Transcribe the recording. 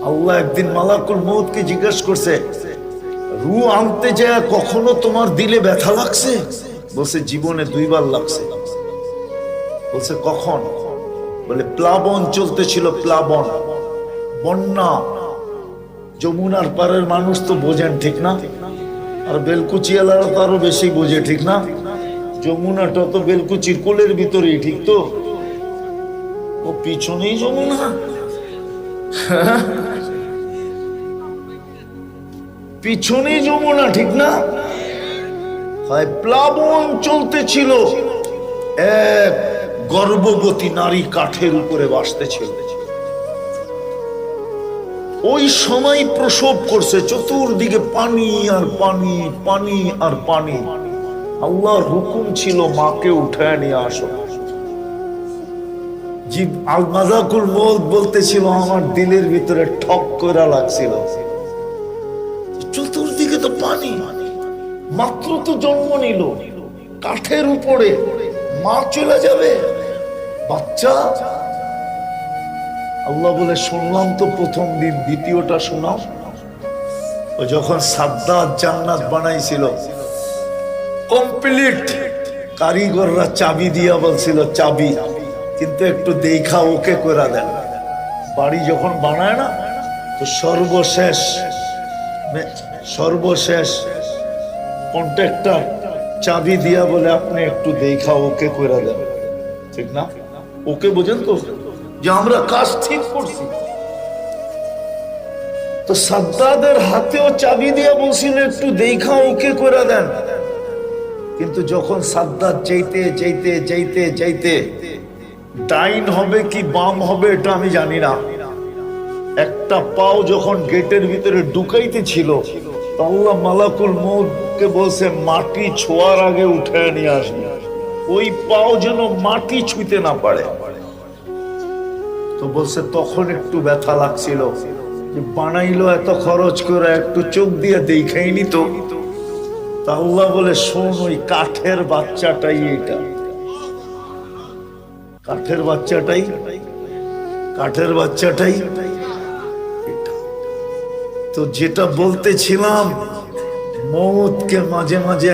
আল্লাহ একদিন মালাকুল মউতকে জিজ্ঞেস করছে, রু আনতে যায় কখনো তোমার দিলে ব্যথা লাগছে? বলছে জীবনে 2 বার লাগছে। বলছে কখন? বলে প্লাবন চলতেছিল, প্লাবন, বন্যা। যমুনার পারের মানুষ তো বোঝেন, ঠিক না? আর বেলকুচিওয়ালারা তো আরো বেশি বোঝে, ঠিক না? যমুনাটা তো বেলকুচির কোলের ভিতরেই, ঠিক তো? ও পিছনেই যমুনা। পিছনেই যমুনা, ঠিক না? হয় প্লাবন চলতেছিল, এক গর্ভবতী নারী কাঠের উপরে বাসতেছিল। ওই সময় প্রসব করছে, চতুর্দিকে পানি আর পানি, পানি আর পানি। আল্লাহর হুকুম ছিল মাকে উঠায় নিয়ে আসো। জীব আল মাযাকুল মউত বলতেছিল আমার দিলের ভিতরে ঠক করে লাগছিল। চতুর্দিকে তো পানি, মাত্র তো জন্ম নিল, কাঠের উপরে মা চলে যাবে, বাচ্চা। আল্লাহ বলে শুনলাম তো প্রথম দিন, দ্বিতীয়টা শোনাও। ও যখন সাদ্দাত জান্নাত বানাইছিল কমপ্লিট, কারিগররা চাবি দিয়া বলছিল চাবি, কিন্তু একটু দেখা ওকে করে দেন। বাড়ি যখন বানায় না, তো সর্বশেষ কন্ট্রাক্টর চাবি দিয়া বলে আপনি একটু দেখা ওকে করে দেন, ঠিক না? ওকে বোঝেন তো, যে আমরা কাজ ঠিক করছি। তো সাদ্দাদের হাতেও চাবি দিয়া বলছিল একটু দেখা ওকে করে দেন। কিন্তু যখন সাদ্দাত যাইতে যাইতে যাইতে যাইতে, ডাইন হবে কি বাম হবে এটা আমি জানি না, একটা পাও যখন গেটের ভিতরে ঢুকাইতে ছিল, আল্লাহ মালাকুল মউতকে বলছে মাটি ছোঁয়ার আগে উঠে নিয়ে আসবে, ওই পাও যেন মাটি ছুঁতে না পারে। তো বলছে তখন একটু ব্যথা লাগছিল, যে বানাইলো এত খরচ করে, একটু চোখ দিয়ে দেখাইনি তো। আল্লাহ বলে শোন, ওই কাঠের বাচ্চাটাই এটা, কাঠের বাচ্চাটাই, কাঠের বাচ্চাটাই এটা। তো যেটা বলতেছিলাম, মউতকে মাঝে মাঝে